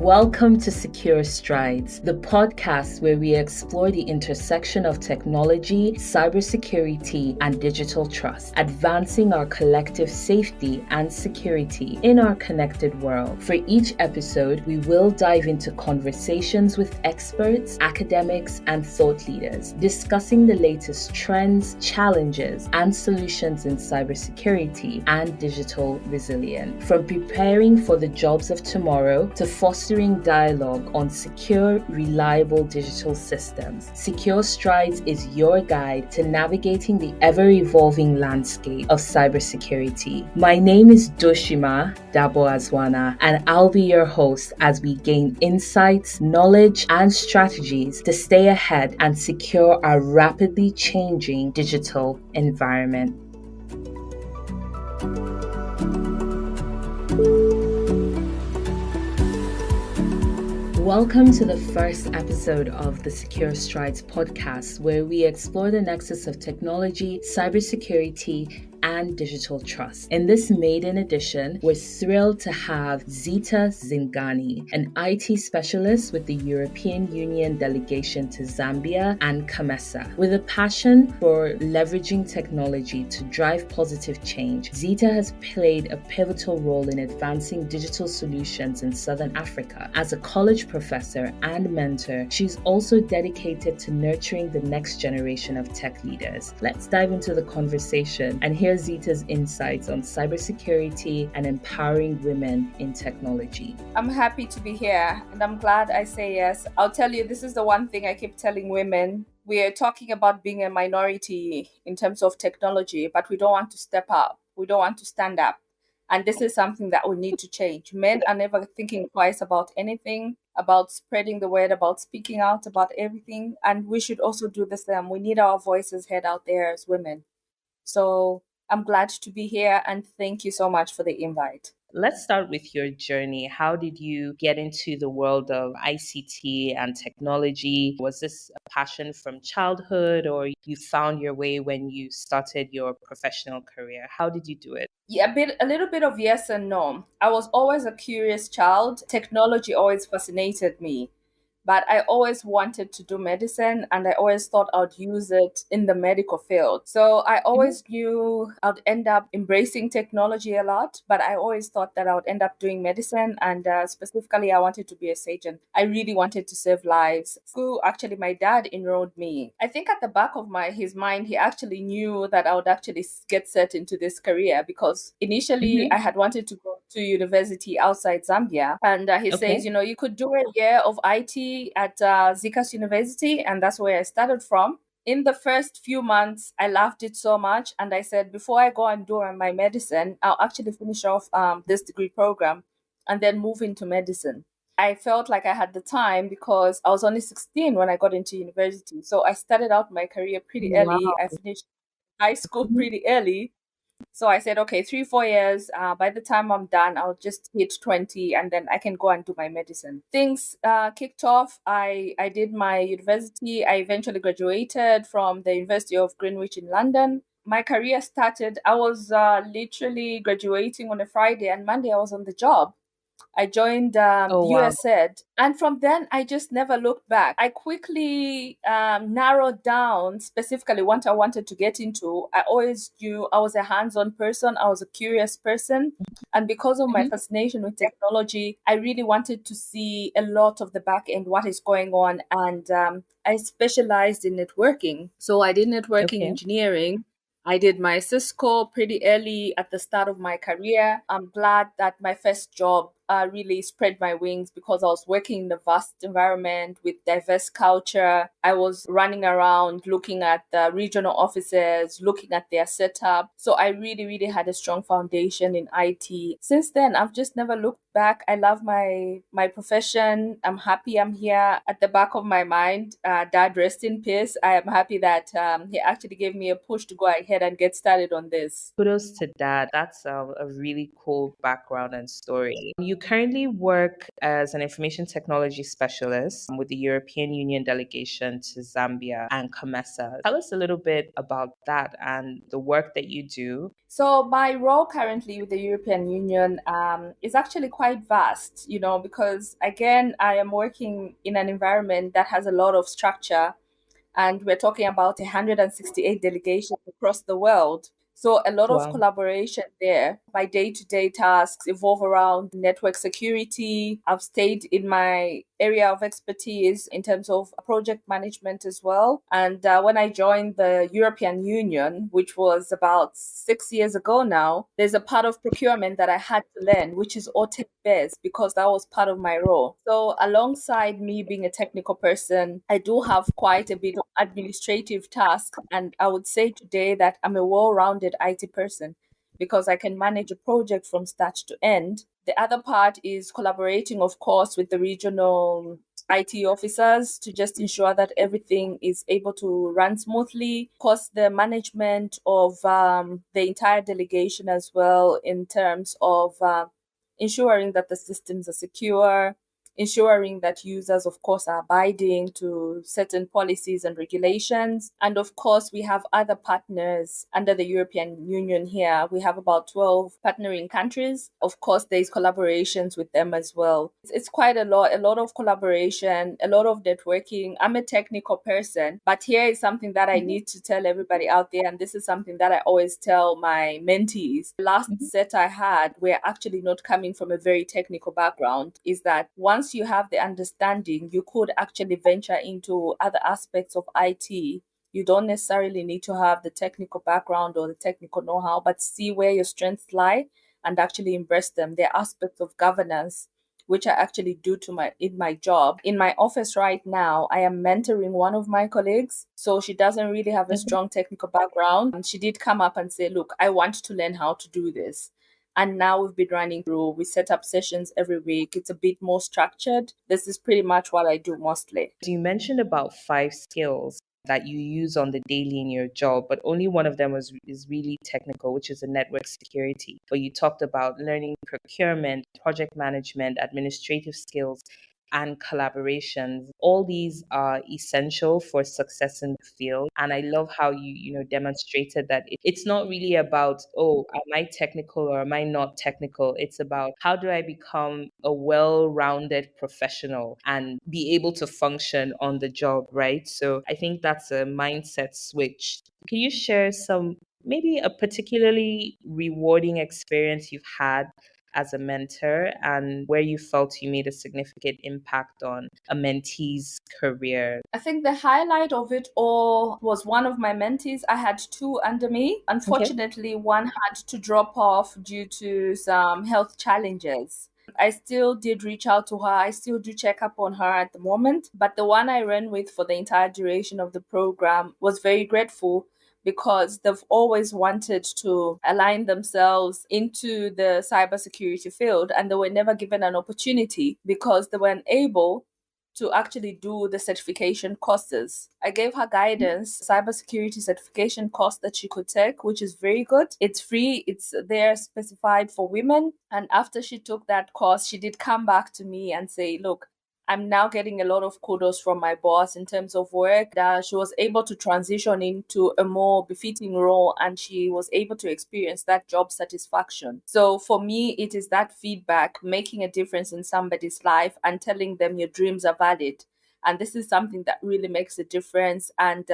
Welcome to Secure Strides, the podcast where we explore the intersection of technology, cybersecurity, and digital trust, advancing our collective safety and security in our connected world. For each episode, we will dive into conversations with experts, academics, and thought leaders, discussing the latest trends, challenges, and solutions in cybersecurity and digital resilience. From preparing for the jobs of tomorrow to fostering dialogue on secure, reliable digital systems, Secure Strides is your guide to navigating the ever-evolving landscape of cybersecurity. My name is Doshima Dabo Azwana, and I'll be your host as we gain insights, knowledge, and strategies to stay ahead and secure our rapidly changing digital environment. Welcome to the first episode of the Secure Strides podcast, where we explore the nexus of technology, cybersecurity, and digital trust. In this maiden edition, we're thrilled to have Zita Zingani, an IT specialist with the European Union Delegation to Zambia and COMESA. With a passion for leveraging technology to drive positive change, Zita has played a pivotal role in advancing digital solutions in Southern Africa. As a college professor and mentor, she's also dedicated to nurturing the next generation of tech leaders. Let's dive into the conversation and hear Zita's insights on cybersecurity and empowering women in technology. I'm happy to be here, and I'm glad I say yes. I'll tell you, this is the one thing I keep telling women. We are talking about being a minority in terms of technology, but we don't want to step up. We don't want to stand up. And this is something that we need to change. Men are never thinking twice about anything, about spreading the word, about speaking out about everything. And we should also do the same. We need our voices heard out there as women. So I'm glad to be here, and thank you so much for the invite. Let's start with your journey. How did you get into the world of ICT and technology? Was this a passion from childhood, or you found your way when you started your professional career? How did you do it? Yeah, a little bit of yes and no. I was always a curious child. Technology always fascinated me. But I always wanted to do medicine, and I always thought I'd use it in the medical field. So I always knew I'd end up embracing technology a lot, but I always thought that I would end up doing medicine, and specifically I wanted to be a surgeon. I really wanted to save lives. School, actually, my dad enrolled me. I think at the back of his mind, he actually knew that I would actually get set into this career, because initially I had wanted to go to university outside Zambia, and he says, you could do a year of IT at Zitas University, and that's where I started from. In the first few months, I loved it so much, and I said, before I go and do my medicine, I'll actually finish off this degree program and then move into medicine. I felt like I had the time because I was only 16 when I got into university. So I started out my career pretty early. I finished high school pretty early. So I said, okay, 3-4 years, by the time I'm done, I'll just hit 20 and then I can go and do my medicine. Things kicked off. I did my university. I eventually graduated from the University of Greenwich in London. My career started, I was literally graduating on a Friday, and Monday I was on the job. I joined USAID, and from then I just never looked back. I quickly narrowed down specifically what I wanted to get into. I always knew I was a hands-on person. I was a curious person. And because of my fascination with technology, I really wanted to see a lot of the back end, what is going on. And I specialized in networking. So I did networking engineering. I did my Cisco pretty early at the start of my career. I'm glad that my first job really spread my wings, because I was working in a vast environment with diverse culture. I was running around looking at the regional offices, looking at their setup. So I really, really had a strong foundation in IT. Since then, I've just never looked back. I love my profession. I'm happy I'm here. At the back of my mind, Dad, rest in peace. I am happy that he actually gave me a push to go ahead and get started on this. Kudos to Dad. That's a really cool background and story. You You currently work as an information technology specialist with the European Union Delegation to Zambia and COMESA. Tell us a little bit about that and the work that you do. So my role currently with the European Union is actually quite vast, because again, I am working in an environment that has a lot of structure, and we're talking about 168 delegations across the world. So a lot of Wow. collaboration there. My day-to-day tasks evolve around network security. I've stayed in my area of expertise in terms of project management as well. And when I joined the European Union, which was about 6 years ago now, there's a part of procurement that I had to learn, which is all tech-based, because that was part of my role. So alongside me being a technical person, I do have quite a bit of administrative tasks. And I would say today that I'm a well-rounded IT person because I can manage a project from start to end. The other part is collaborating, of course, with the regional IT officers to just ensure that everything is able to run smoothly. Of course, the management of the entire delegation as well, in terms of ensuring that the systems are secure, ensuring that users, of course, are abiding to certain policies and regulations. And of course, we have other partners under the European Union here. We have about 12 partnering countries. Of course, there's collaborations with them as well. It's quite a lot of collaboration, a lot of networking. I'm a technical person, but here is something that I need to tell everybody out there. And this is something that I always tell my mentees. The last set I had, we're actually not coming from a very technical background, is that once you have the understanding, you could actually venture into other aspects of IT. You don't necessarily need to have the technical background or the technical know-how, but see where your strengths lie and actually embrace them. There are aspects of governance which I actually do in my job. In my office right now, I am mentoring one of my colleagues. So she doesn't really have a strong technical background. And she did come up and say, look, I want to learn how to do this. And now we've been running through, we set up sessions every week. It's a bit more structured. This is pretty much what I do mostly. You mentioned about 5 skills that you use on the daily in your job, but only one of them is really technical, which is the network security. But you talked about learning procurement, project management, administrative skills, and collaborations. All these are essential for success in the field. And I love how you demonstrated that it's not really about, oh, am I technical or am I not technical? It's about how do I become a well-rounded professional and be able to function on the job, right? So I think that's a mindset switch. Can you share maybe a particularly rewarding experience you've had as a mentor and where you felt you made a significant impact on a mentee's career? I think the highlight of it all was one of my mentees. I had two under me. Okay. Unfortunately, one had to drop off due to some health challenges. I still did reach out to her. I still do check up on her at the moment. But the one I ran with for the entire duration of the program was very grateful because they've always wanted to align themselves into the cybersecurity field, and they were never given an opportunity because they weren't able to actually do the certification courses. I gave her guidance, cybersecurity certification course that she could take, which is very good. It's free, it's there specified for women. And after she took that course, she did come back to me and say, look, I'm now getting a lot of kudos from my boss in terms of work. That she was able to transition into a more befitting role and she was able to experience that job satisfaction. So for me, it is that feedback, making a difference in somebody's life and telling them your dreams are valid. And this is something that really makes a difference. And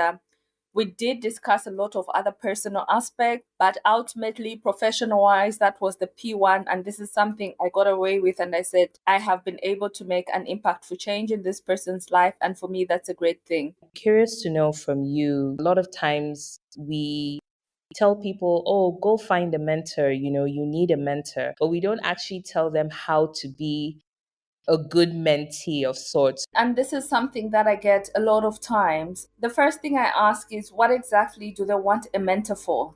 we did discuss a lot of other personal aspects, but ultimately, professional wise, that was the P1. And this is something I got away with. And I said, I have been able to make an impactful change in this person's life. And for me, that's a great thing. Curious to know from you, a lot of times we tell people, oh, go find a mentor, you need a mentor, but we don't actually tell them how to be a good mentee of sorts. And this is something that I get a lot of times. The first thing I ask is, what exactly do they want a mentor for?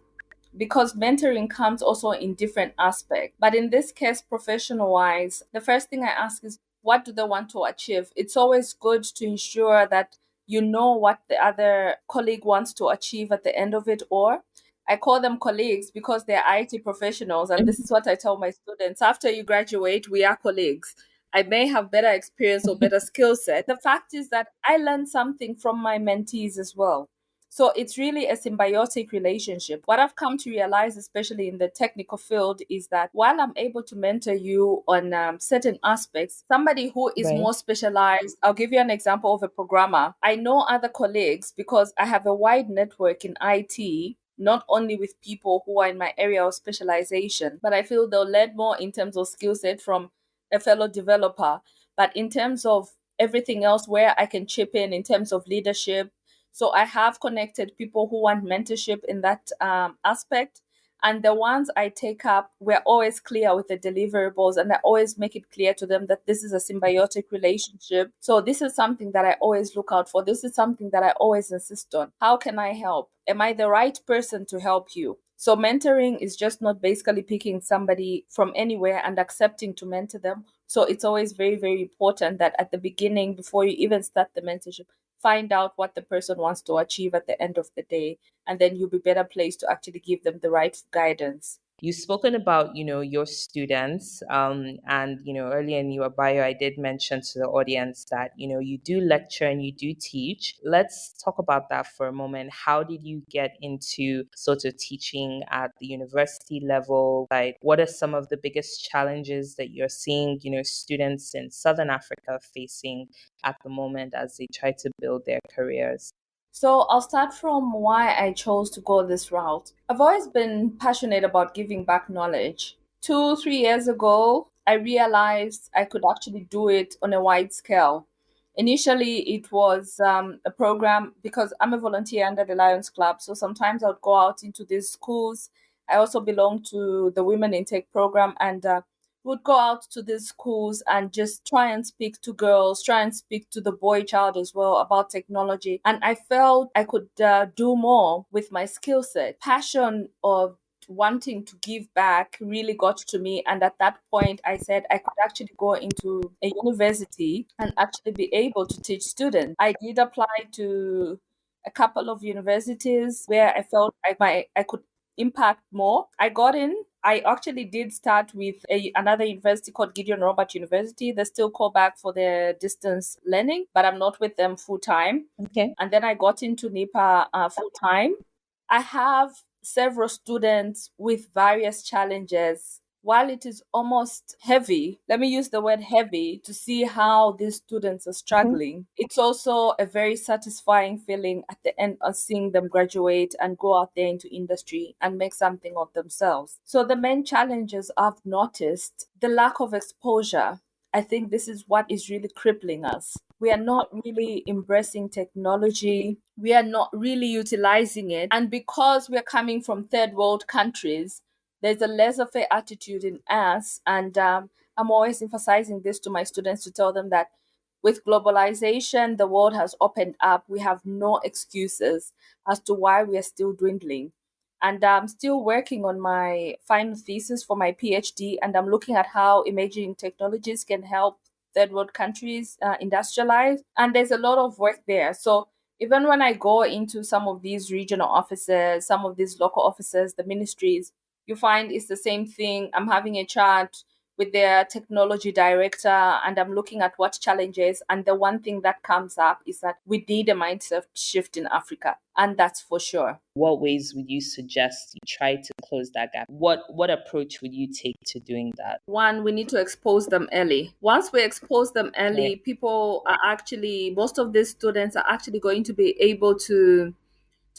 Because mentoring comes also in different aspects. But in this case, professional wise, the first thing I ask is, what do they want to achieve? It's always good to ensure that you know what the other colleague wants to achieve at the end of it, or I call them colleagues because they're IT professionals. And this is what I tell my students. After you graduate, we are colleagues. I may have better experience or better skill set. The fact is that I learned something from my mentees as well. So it's really a symbiotic relationship. What I've come to realize, especially in the technical field, is that while I'm able to mentor you on certain aspects, somebody who is Right. more specialized, I'll give you an example of a programmer. I know other colleagues because I have a wide network in IT, not only with people who are in my area of specialization, but I feel they'll learn more in terms of skill set from a fellow developer. But in terms of everything else where I can chip in terms of leadership, so I have connected people who want mentorship in that aspect. And the ones I take up, we're always clear with the deliverables, and I always make it clear to them that this is a symbiotic relationship. So this is something that I always look out for. This is something that I always insist on. How can I help? Am I the right person to help you? So mentoring is just not basically picking somebody from anywhere and accepting to mentor them. So it's always very, very important that at the beginning, before you even start the mentorship, find out what the person wants to achieve at the end of the day, and then you'll be better placed to actually give them the right guidance. You've spoken about, your students, and, earlier in your bio, I did mention to the audience that, you do lecture and you do teach. Let's talk about that for a moment. How did you get into sort of teaching at the university level? Like, what are some of the biggest challenges that you're seeing, students in Southern Africa facing at the moment as they try to build their careers? So I'll start from why I chose to go this route. I've always been passionate about giving back knowledge. 3 years ago, I realized I could actually do it on a wide scale. Initially, it was a program because I'm a volunteer under the Lions Club. So sometimes I would go out into these schools. I also belong to the Women Intake program, and would go out to these schools and just try and speak to girls, try and speak to the boy child as well about technology. And I felt I could do more with my skill set. Passion of wanting to give back really got to me. And at that point, I said I could actually go into a university and actually be able to teach students. I did apply to a couple of universities where I felt I could impact more. I got in. I actually did start with another university called Gideon Robert University. They still call back for their distance learning, but I'm not with them full time. Okay. And then I got into NEPA full time. I have several students with various challenges. While it is almost heavy, let me use the word heavy to see how these students are struggling, it's also a very satisfying feeling at the end of seeing them graduate and go out there into industry and make something of themselves. So, the main challenges I've noticed the lack of exposure. I think this is what is really crippling us. We are not really embracing technology. We are not really utilizing it. And because we're coming from third world countries, there's a laissez-faire attitude in us. And I'm always emphasizing this to my students to tell them that with globalization, the world has opened up. We have no excuses as to why we are still dwindling. And I'm still working on my final thesis for my PhD, and I'm looking at how emerging technologies can help third world countries industrialize. And there's a lot of work there. So even when I go into some of these regional offices, some of these local offices, the ministries, you find it's the same thing. I'm having a chat with their technology director and I'm looking at what challenges. And the one thing that comes up is that we need a mindset shift in Africa. And that's for sure. What ways would you suggest you try to close that gap? What approach would you take to doing that? One, we need to expose them early. Once we expose them early, Right. people are actually, most of these students are actually going to be able to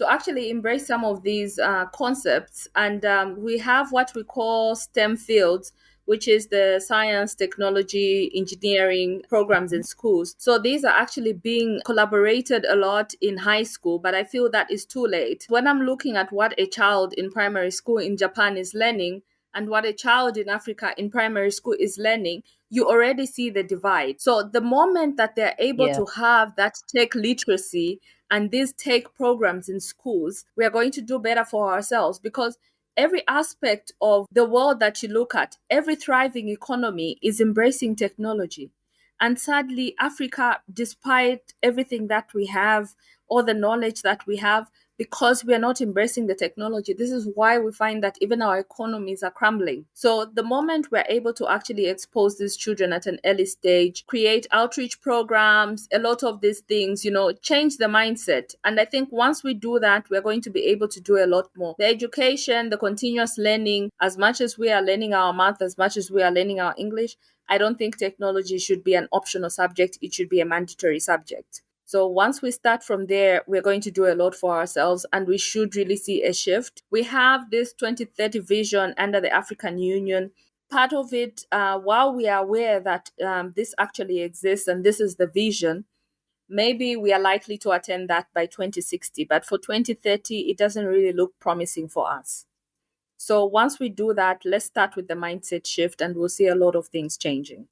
actually embrace some of these concepts. And we have what we call STEM fields, which is the science, technology, engineering programs in schools. So these are actually being collaborated a lot in high school, but I feel that is too late. When I'm looking at what a child in primary school in Japan is learning and what a child in Africa in primary school is learning, you already see the divide. So the moment that they're able Yeah. to have that tech literacy and these tech programs in schools, we are going to do better for ourselves because every aspect of the world that you look at, every thriving economy is embracing technology. And sadly, Africa, despite everything that we have, all the knowledge that we have, because we are not embracing the technology. This is why we find that even our economies are crumbling. So the moment we're able to actually expose these children at an early stage, create outreach programs, a lot of these things, change the mindset. And I think once we do that, we're going to be able to do a lot more. The education, the continuous learning, as much as we are learning our math, as much as we are learning our English, I don't think technology should be an optional subject. It should be a mandatory subject. So once we start from there, we're going to do a lot for ourselves, and we should really see a shift. We have this 2030 vision under the African Union. Part of it, while we are aware that this actually exists and this is the vision, maybe we are likely to attain that by 2060. But for 2030, it doesn't really look promising for us. So once we do that, let's start with the mindset shift, and we'll see a lot of things changing.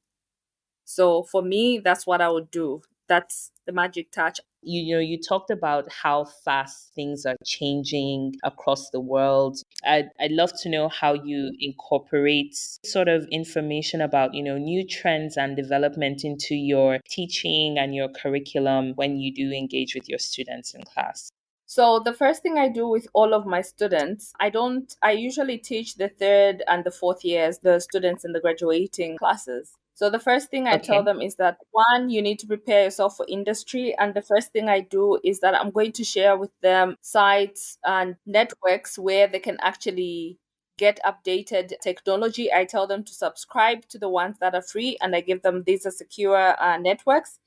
So for me, that's what I would do. That's the magic touch. You talked about how fast things are changing across the world. I'd love to know how you incorporate sort of information about, new trends and development into your teaching and your curriculum when you do engage with your students in class. So the first thing I do with all of my students, I usually teach the third and the fourth years, the students in the graduating classes. So the first thing I tell them is that, one, you need to prepare yourself for industry. And the first thing I do is that I'm going to share with them sites and networks where they can actually get updated technology. I tell them to subscribe to the ones that are free, and I give them these are secure networks.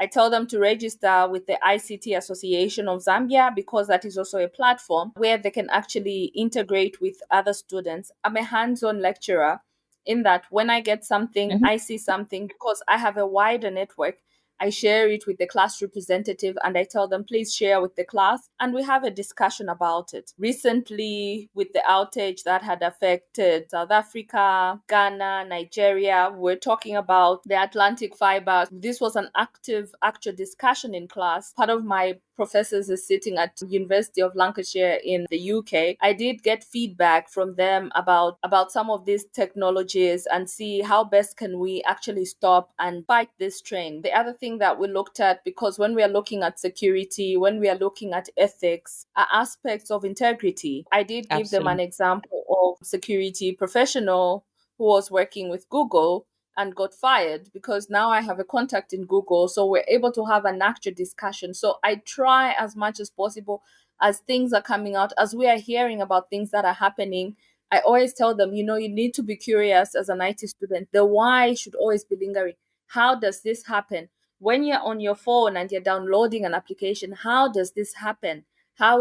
I tell them to register with the ICT Association of Zambia, because that is also a platform where they can actually integrate with other students. I'm a hands-on lecturer, in that when I get something, I see something, because I have a wider network, I share it with the class representative and I tell them, please share with the class. And we have a discussion about it. Recently, with the outage that had affected South Africa, Ghana, Nigeria, we're talking about the Atlantic fiber. This was an actual discussion in class. Part of my professors is sitting at University of Lancashire in the UK. I did get feedback from them about some of these technologies and see how best can we actually stop and fight this trend. The other thing that we looked at, because when we are looking at security, when we are looking at ethics, are aspects of integrity. I did give them an example of security professional who was working with Google and got fired, because now I have a contact in Google. So we're able to have an actual discussion. So I try as much as possible, as things are coming out, as we are hearing about things that are happening, I always tell them, you need to be curious as an IT student. The why should always be lingering. How does this happen? When you're on your phone and you're downloading an application, how does this happen? How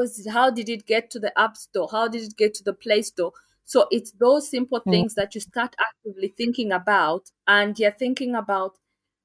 did it get to the App Store? How did it get to the Play Store? So it's those simple things that you start actively thinking about, and you're thinking about,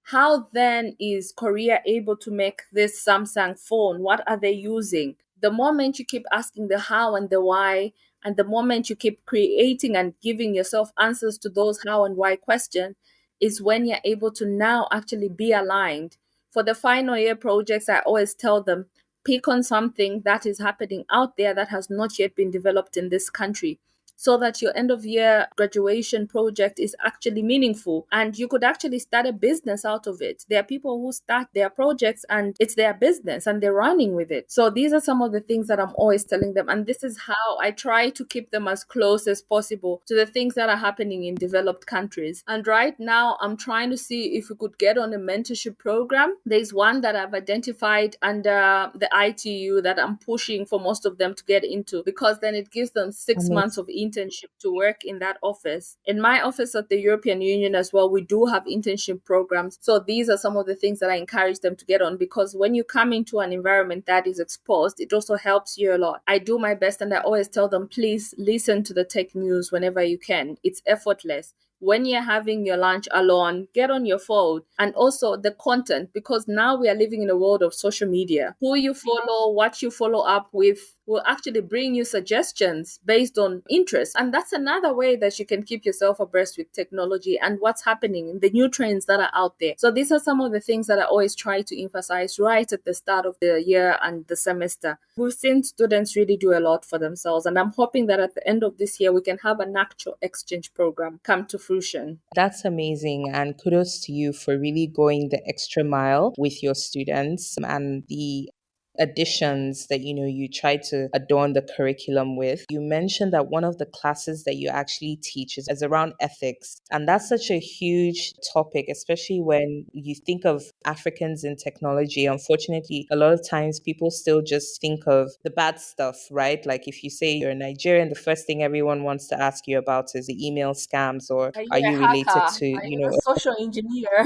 how then is Korea able to make this Samsung phone? What are they using? The moment you keep asking the how and the why, and the moment you keep creating and giving yourself answers to those how and why questions, is when you're able to now actually be aligned. For the final year projects, I always tell them, pick on something that is happening out there that has not yet been developed in this country, so that your end of year graduation project is actually meaningful and you could actually start a business out of it. There are people who start their projects and it's their business and they're running with it. So these are some of the things that I'm always telling them. And this is how I try to keep them as close as possible to the things that are happening in developed countries. And right now, I'm trying to see if we could get on a mentorship program. There's one that I've identified under the ITU that I'm pushing for most of them to get into, because then it gives them 6 months of internship to work in that office. In my office at the European Union as well, we do have internship programs. So these are some of the things that I encourage them to get on, because when you come into an environment that is exposed, it also helps you a lot. I do my best and I always tell them, please listen to the tech news whenever you can. It's effortless. When you're having your lunch alone, get on your phone. And also the content, because now we are living in a world of social media. Who you follow, what you follow up with will actually bring you suggestions based on interest. And that's another way that you can keep yourself abreast with technology and what's happening, the new trends that are out there. So these are some of the things that I always try to emphasize right at the start of the year and the semester. We've seen students really do a lot for themselves. And I'm hoping that at the end of this year, we can have an actual exchange program come to fruition. That's amazing. And kudos to you for really going the extra mile with your students. And the additions that you try to adorn the curriculum with. You mentioned that one of the classes that you actually teach is around ethics, and that's such a huge topic, especially when you think of Africans in technology. Unfortunately, a lot of times people still just think of the bad stuff, right? Like if you say you're Nigerian, the first thing everyone wants to ask you about is the email scams, or Are are you a you related hacker? to, Are you a social engineer?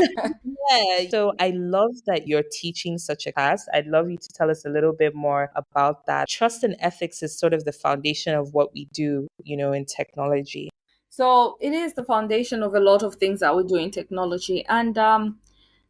yeah. So I love that you're teaching such a class. I'd love you to tell us a little bit more about that. Trust and ethics is sort of the foundation of what we do, in technology. So it is the foundation of a lot of things that we do in technology. And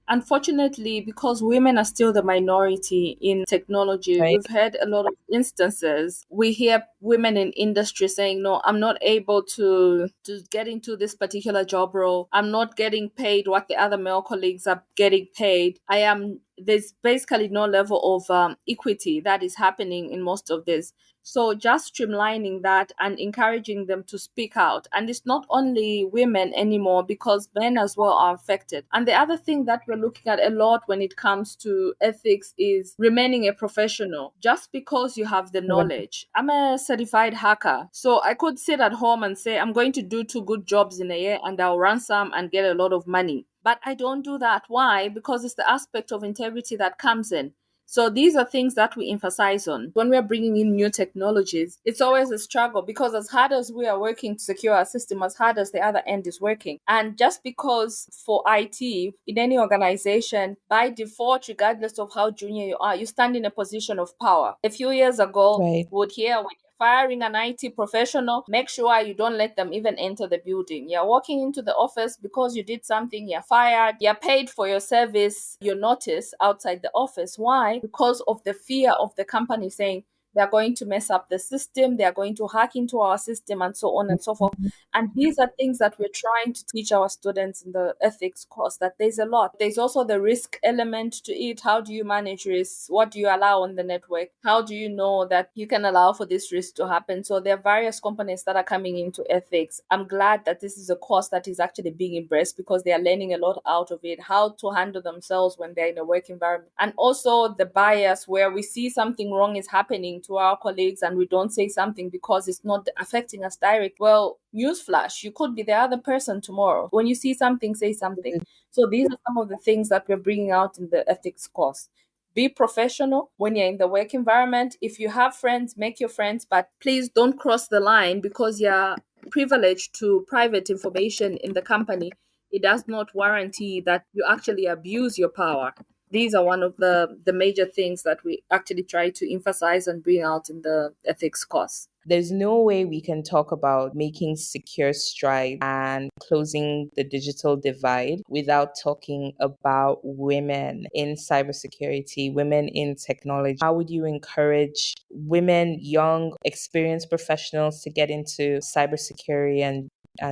unfortunately, because women are still the minority in technology, Right. we've had a lot of instances. We hear women in industry saying, "No, I'm not able to get into this particular job role. I'm not getting paid what the other male colleagues are getting paid. I am." There's basically no level of equity that is happening in most of this. So just streamlining that and encouraging them to speak out. And it's not only women anymore, because men as well are affected. And the other thing that we're looking at a lot when it comes to ethics is remaining a professional. Just because you have the knowledge. I'm a certified hacker. So I could sit at home and say, I'm going to do 2 good jobs in a year and I'll ransom and get a lot of money. But I don't do that. Why? Because it's the aspect of integrity that comes in. So these are things that we emphasize on. When we're bringing in new technologies, it's always a struggle, because as hard as we are working to secure our system, as hard as the other end is working. And just because for IT, in any organization, by default, regardless of how junior you are, you stand in a position of power. A few years ago, Right. we would hear when firing an IT professional, make sure you don't let them even enter the building. You're walking into the office because you did something, you're fired, you're paid for your service, your notice outside the office. Why? Because of the fear of the company saying they're going to mess up the system, they're going to hack into our system, and so on and so forth. And these are things that we're trying to teach our students in the ethics course, that there's a lot. There's also the risk element to it. How do you manage risks? What do you allow on the network? How do you know that you can allow for this risk to happen? So there are various components that are coming into ethics. I'm glad that this is a course that is actually being embraced, because they are learning a lot out of it, how to handle themselves when they're in a work environment. And also the bias, where we see something wrong is happening to our colleagues and we don't say something because it's not affecting us direct. Well, newsflash, you could be the other person tomorrow. When you see something, say something. So these are some of the things that we're bringing out in the ethics course. Be professional when you're in the work environment. If you have friends, make your friends, but please don't cross the line because you're privileged to private information in the company. It does not guarantee that you actually abuse your power. These are one of the major things that we actually try to emphasize and bring out in the ethics course. There's no way we can talk about making secure strides and closing the digital divide without talking about women in cybersecurity, women in technology. How would you encourage women, young, experienced professionals to get into cybersecurity and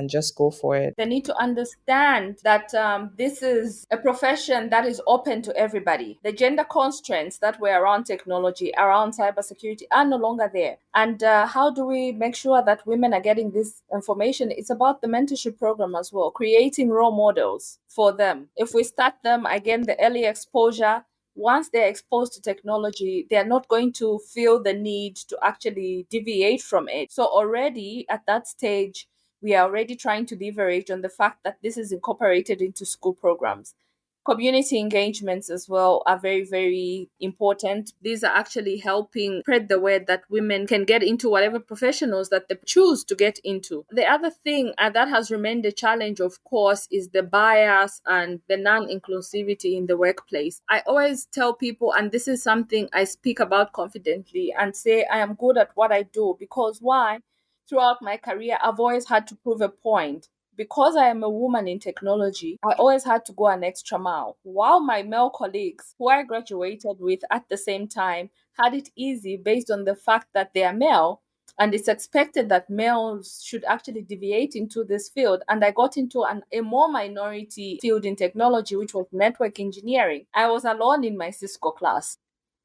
just go for it? They need to understand that this is a profession that is open to everybody. The gender constraints that were around technology, around cybersecurity, are no longer there. And how do we make sure that women are getting this information? It's about the mentorship program as well, creating role models for them. If we start them, again, the early exposure, once they're exposed to technology, they're not going to feel the need to actually deviate from it. So already at that stage, we are already trying to leverage on the fact that this is incorporated into school programs. Community engagements as well are very, very important. These are actually helping spread the word that women can get into whatever professionals that they choose to get into. The other thing that has remained a challenge, of course, is the bias and the non-inclusivity in the workplace. I always tell people, and this is something I speak about confidently, and say I am good at what I do, because why? Throughout my career, I've always had to prove a point. Because I am a woman in technology, I always had to go an extra mile. While my male colleagues, who I graduated with at the same time, had it easy based on the fact that they are male, and it's expected that males should actually deviate into this field. And I got into a more minority field in technology, which was network engineering. I was alone in my Cisco class.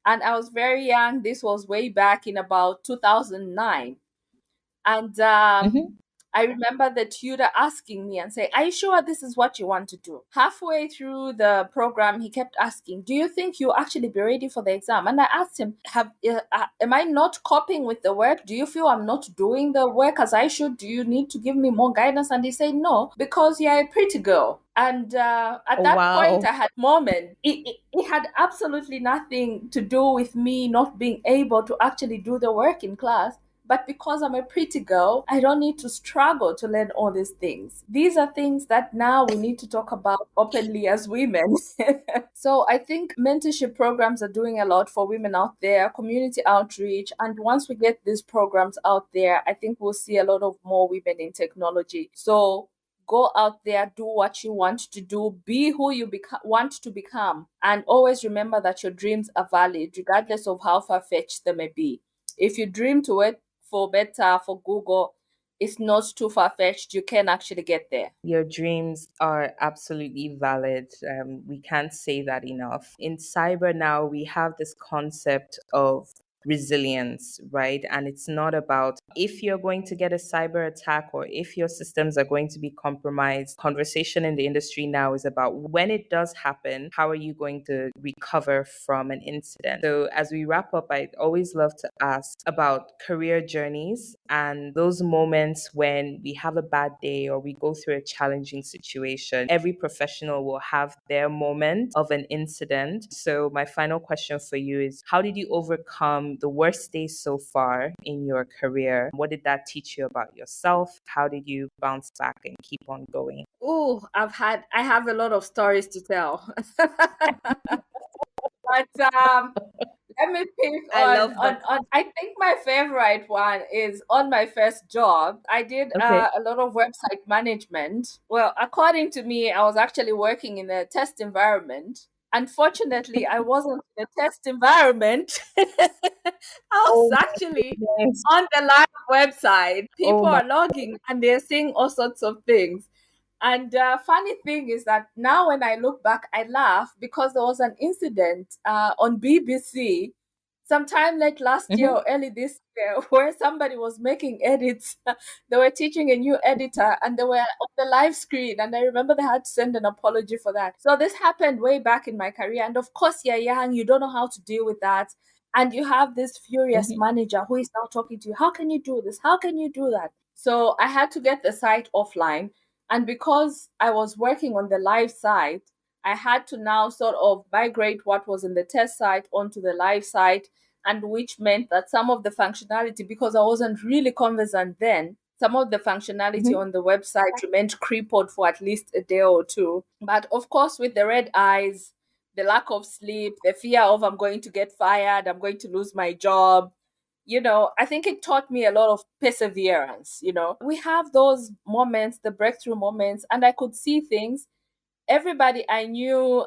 And I was very young. This was way back in about 2009. And Mm-hmm. I remember the tutor asking me and say, "Are you sure this is what you want to do?" Halfway through the program, he kept asking, "Do you think you'll actually be ready for the exam?" And I asked him, am I not coping with the work? Do you feel I'm not doing the work as I should? Do you need to give me more guidance? And he said, "No, because you're a pretty girl." And at Oh, that point, wow. I had a moment. It had absolutely nothing to do with me not being able to actually do the work in class. But because I'm a pretty girl, I don't need to struggle to learn all these things. These are things that now we need to talk about openly as women. So I think mentorship programs are doing a lot for women out there, community outreach. And once we get these programs out there, I think we'll see a lot of more women in technology. So go out there, do what you want to do, be who you want to become, and always remember that your dreams are valid, regardless of how far fetched they may be. If you dream to it for better, for Google, it's not too far fetched. You can actually get there. Your dreams are absolutely valid. We can't say that enough. In cyber now, we have this concept of resilience, right? And it's not about if you're going to get a cyber attack or if your systems are going to be compromised. Conversation in the industry now is about when it does happen, how are you going to recover from an incident? So as we wrap up, I always love to ask about career journeys and those moments when we have a bad day or we go through a challenging situation. Every professional will have their moment of an incident. So my final question for you is, how did you overcome the worst days so far in your career? What did that teach you about yourself? How did you bounce back and keep on going? Oh, I have a lot of stories to tell. But let me pick I love that. on I think my favorite one is on my first job. I did Okay. a lot of website management. Well, according to me, I was actually working in a test environment. Unfortunately, I wasn't in a test environment. I was Oh my actually goodness. on the live website. Oh People my. are logging and they're seeing all sorts of things. And funny thing is that now when I look back, I laugh because there was an incident on BBC sometime late last year Mhm. or early this year where somebody was making edits. They were teaching a new editor and they were on the live screen. And I remember they had to send an apology for that. So this happened way back in my career. And of course, you're young, you don't know how to deal with that. And you have this furious Mhm. manager who is now talking to you. How can you do this? How can you do that? So I had to get the site offline, and because I was working on the live site, I had to now sort of migrate what was in the test site onto the live site, and which meant that some of the functionality, because I wasn't really conversant then, some of the functionality Mhm. on the website remained crippled for at least a day or two. But of course, with the red eyes, the lack of sleep, the fear of I'm going to get fired, I'm going to lose my job, I think it taught me a lot of perseverance. We have those moments, the breakthrough moments, and I could see things. Everybody I knew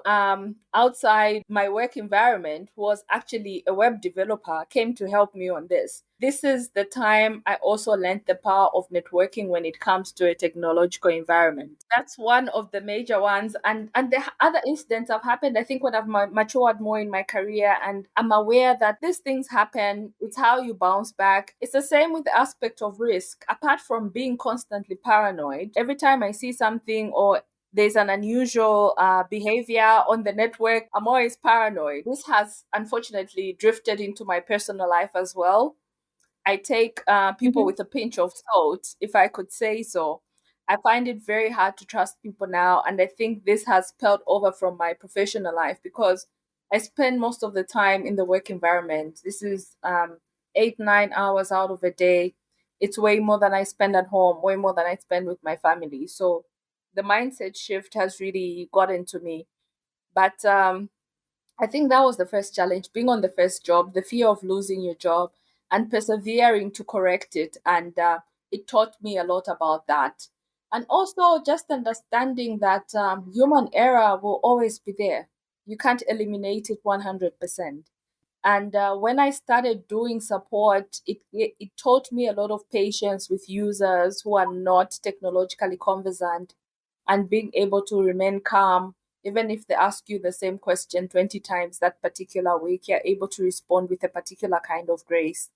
outside my work environment who was actually a web developer came to help me on this. This is the time I also learned the power of networking when it comes to a technological environment. That's one of the major ones. And the other incidents have happened, I think, when I've matured more in my career, and I'm aware that these things happen. It's how you bounce back. It's the same with the aspect of risk. Apart from being constantly paranoid, every time I see something or there's an unusual behavior on the network, I'm always paranoid. This has unfortunately drifted into my personal life as well. I take people Mhm. with a pinch of salt, if I could say so. I find it very hard to trust people now, and I think this has spilled over from my professional life because I spend most of the time in the work environment. This is 8, 9 hours out of a day. It's way more than I spend at home, way more than I spend with my family. So the mindset shift has really gotten to me. But I think that was the first challenge, being on the first job, the fear of losing your job, and persevering to correct it. And it taught me a lot about that. And also just understanding that human error will always be there. You can't eliminate it 100%. And when I started doing support, it taught me a lot of patience with users who are not technologically conversant, and being able to remain calm. Even if they ask you the same question 20 times that particular week, you're able to respond with a particular kind of grace.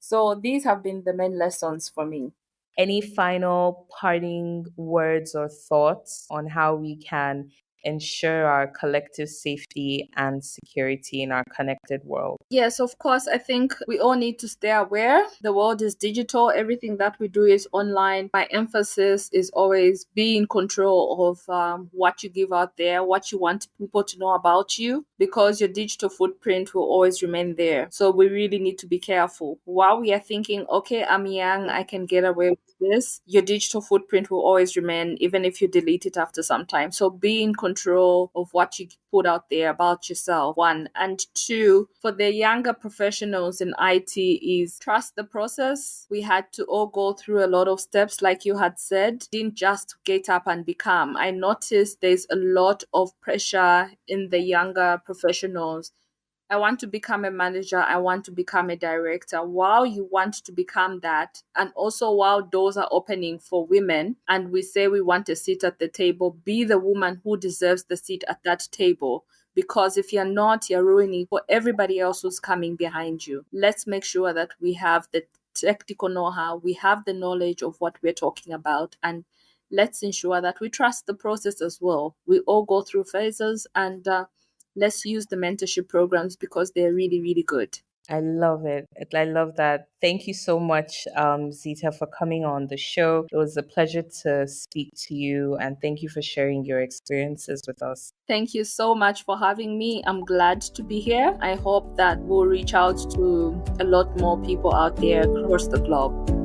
So these have been the main lessons for me. Any final parting words or thoughts on how we can ensure our collective safety and security in our connected world? Yes, of course. I think we all need to stay aware. The world is digital. Everything that we do is online. My emphasis is always be in control of what you give out there, what you want people to know about you, because your digital footprint will always remain there. So we really need to be careful. While we are thinking, okay, I'm young, I can get away with this, your digital footprint will always remain, even if you delete it after some time. So be in control of what you put out there about yourself, one. And two, for the younger professionals in IT, is trust the process. We had to all go through a lot of steps, like you had said. Didn't just get up and become. I noticed there's a lot of pressure in the younger professionals. I want to become a manager. I want to become a director. While you want to become that, and also while doors are opening for women, and we say we want a seat at the table, be the woman who deserves the seat at that table. Because if you're not, you're ruining for everybody else who's coming behind you. Let's make sure that we have the technical know-how, we have the knowledge of what we're talking about, and let's ensure that we trust the process as well. We all go through phases, and let's use the mentorship programs because they're really, really good. I love it. I love that. Thank you so much, Zita, for coming on the show. It was a pleasure to speak to you, and thank you for sharing your experiences with us. Thank you so much for having me. I'm glad to be here. I hope that we'll reach out to a lot more people out there across the globe.